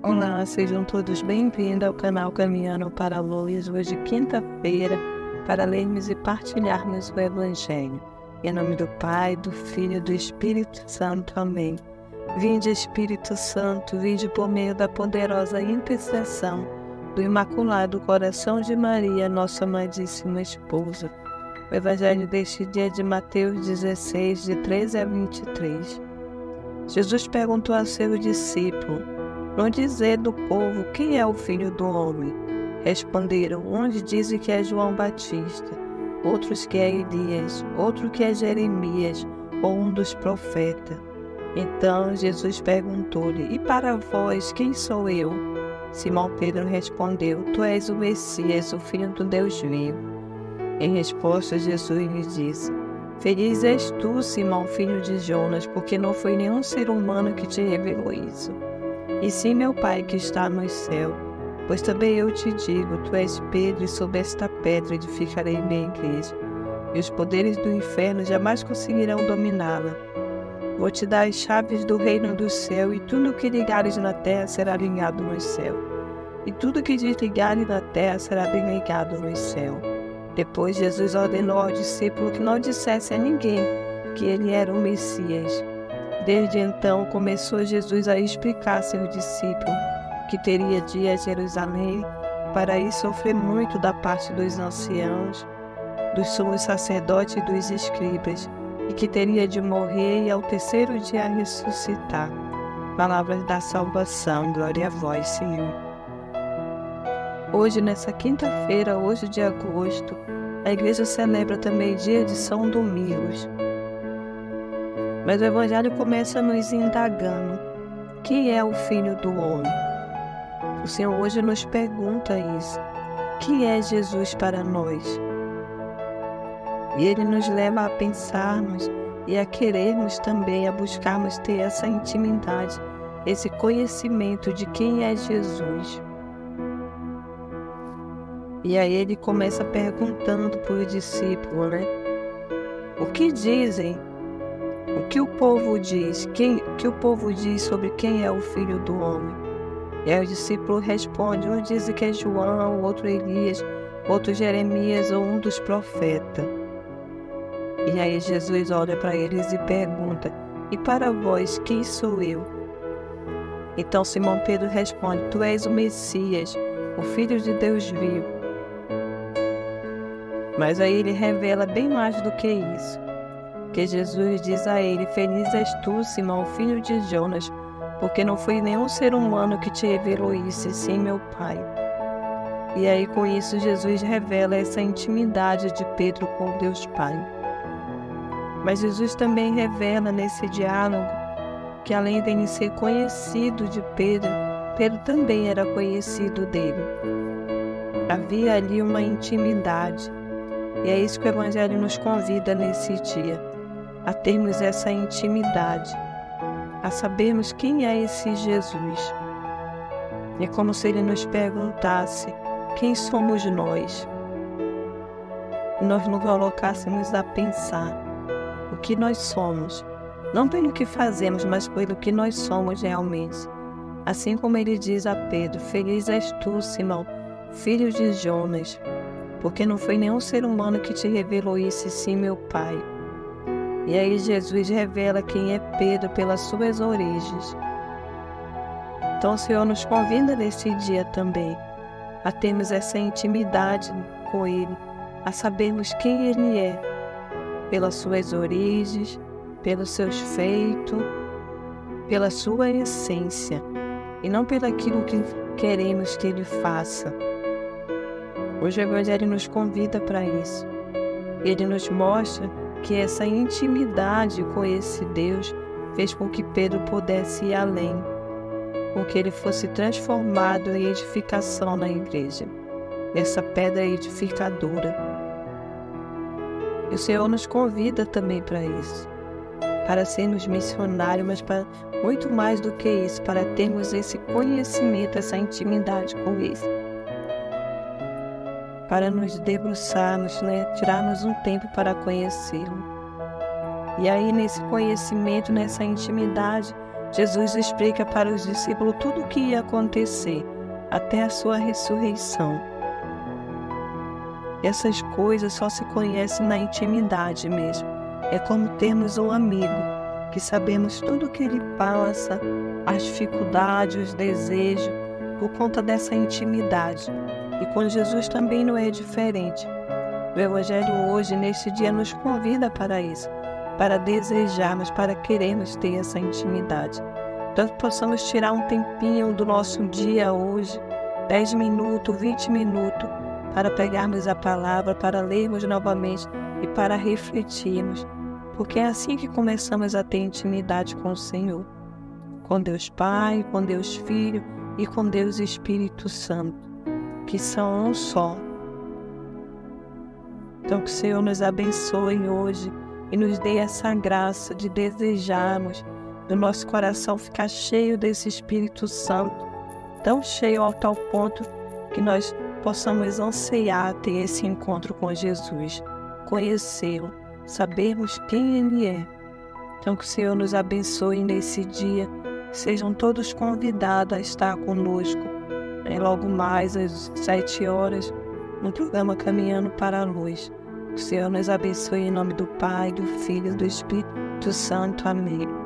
Olá, sejam todos bem-vindos ao canal Caminhando para a Luz. Hoje, quinta-feira, para lermos e partilharmos o Evangelho. Em nome do Pai, do Filho e do Espírito Santo. Amém. Vinde, Espírito Santo, vinde por meio da poderosa intercessão do Imaculado Coração de Maria, nossa amadíssima esposa. O Evangelho deste dia é de Mateus 16, de 13 a 23. Jesus perguntou a seus discípulos: "Não dizer do povo quem é o Filho do Homem?" Responderam: "Uns dizem que é João Batista, outros que é Elias, outro que é Jeremias ou um dos profetas." Então Jesus perguntou-lhe: "E para vós, quem sou eu?" Simão Pedro respondeu: "Tu és o Messias, o Filho do Deus vivo." Em resposta, Jesus lhe disse: "Feliz és tu, Simão, filho de Jonas, porque não foi nenhum ser humano que te revelou isso, e sim meu Pai que está no céu. Pois também eu te digo, tu és Pedro, e sobre esta pedra edificarei minha igreja, e os poderes do inferno jamais conseguirão dominá-la. Vou te dar as chaves do reino do céu, e tudo o que ligares na terra será ligado no céu, e tudo o que desligares na terra será desligado no céu." Depois Jesus ordenou ao discípulo que não dissesse a ninguém que ele era o Messias. Desde então começou Jesus a explicar a seus discípulos que teria de ir a Jerusalém para ir sofrer muito da parte dos anciãos, dos sumos sacerdotes e dos escribas, e que teria de morrer e ao terceiro dia ressuscitar. Palavras da salvação. Glória a vós, Senhor. Hoje, nessa quinta-feira, 8 de agosto, a igreja celebra também o dia de São Domingos. Mas o Evangelho começa nos indagando: quem é o Filho do Homem? O Senhor hoje nos pergunta isso. Quem é Jesus para nós? E Ele nos leva a pensarmos e a querermos também, a buscarmos ter essa intimidade, esse conhecimento de quem é Jesus. E aí Ele começa perguntando para os discípulos, O que dizem? O que o povo diz? O que o povo diz sobre quem é o Filho do Homem? E aí o discípulo responde: uns dizem que é João, outro Elias, outro Jeremias ou um dos profetas. E aí Jesus olha para eles e pergunta: "E para vós, quem sou eu?" Então Simão Pedro responde: "Tu és o Messias, o Filho de Deus vivo." Mas aí ele revela bem mais do que isso. Que Jesus diz a ele: "Feliz és tu, Simão, filho de Jonas, porque não foi nenhum ser humano que te revelou isso, e sim meu Pai." E aí com isso Jesus revela essa intimidade de Pedro com Deus Pai. Mas Jesus também revela nesse diálogo que além de ele ser conhecido de Pedro, Pedro também era conhecido dele. Havia ali uma intimidade. E é isso que o Evangelho nos convida nesse dia, a termos essa intimidade, a sabermos quem é esse Jesus. É como se Ele nos perguntasse: quem somos nós? E nós nos colocássemos a pensar o que nós somos, não pelo que fazemos, mas pelo que nós somos realmente. Assim como Ele diz a Pedro: "Feliz és tu, Simão, filho de Jonas, porque não foi nenhum ser humano que te revelou isso, e sim meu Pai." E aí Jesus revela quem é Pedro pelas suas origens. Então o Senhor nos convida nesse dia também a termos essa intimidade com Ele, a sabermos quem Ele é, pelas suas origens, pelos seus feitos, pela sua essência, e não pelo aquilo que queremos que Ele faça. Hoje o Evangelho nos convida para isso. Ele nos mostra que essa intimidade com esse Deus fez com que Pedro pudesse ir além, com que ele fosse transformado em edificação na igreja, nessa pedra edificadora. E o Senhor nos convida também para isso, para sermos missionários, mas para muito mais do que isso, para termos esse conhecimento, essa intimidade com Ele, para nos debruçarmos, tirarmos um tempo para conhecê-lo. E aí nesse conhecimento, nessa intimidade, Jesus explica para os discípulos tudo o que ia acontecer até a sua ressurreição. Essas coisas só se conhecem na intimidade mesmo. É como termos um amigo, que sabemos tudo o que ele passa, as dificuldades, os desejos, por conta dessa intimidade. E com Jesus também não é diferente. O Evangelho hoje, neste dia, nos convida para isso, para desejarmos, para querermos ter essa intimidade. Então, possamos tirar um tempinho do nosso dia hoje, 10 minutos, 20 minutos, para pegarmos a palavra, para lermos novamente e para refletirmos. Porque é assim que começamos a ter intimidade com o Senhor. Com Deus Pai, com Deus Filho e com Deus Espírito Santo, que são um só. Então que o Senhor nos abençoe hoje e nos dê essa graça de desejarmos do nosso coração ficar cheio desse Espírito Santo, tão cheio ao tal ponto que nós possamos ansiar ter esse encontro com Jesus, conhecê-lo, sabermos quem Ele é. Então que o Senhor nos abençoe nesse dia, sejam todos convidados a estar conosco, logo mais às 7 horas, no programa Caminhando para a Luz. Que o Senhor nos abençoe em nome do Pai, do Filho e do Espírito Santo. Amém.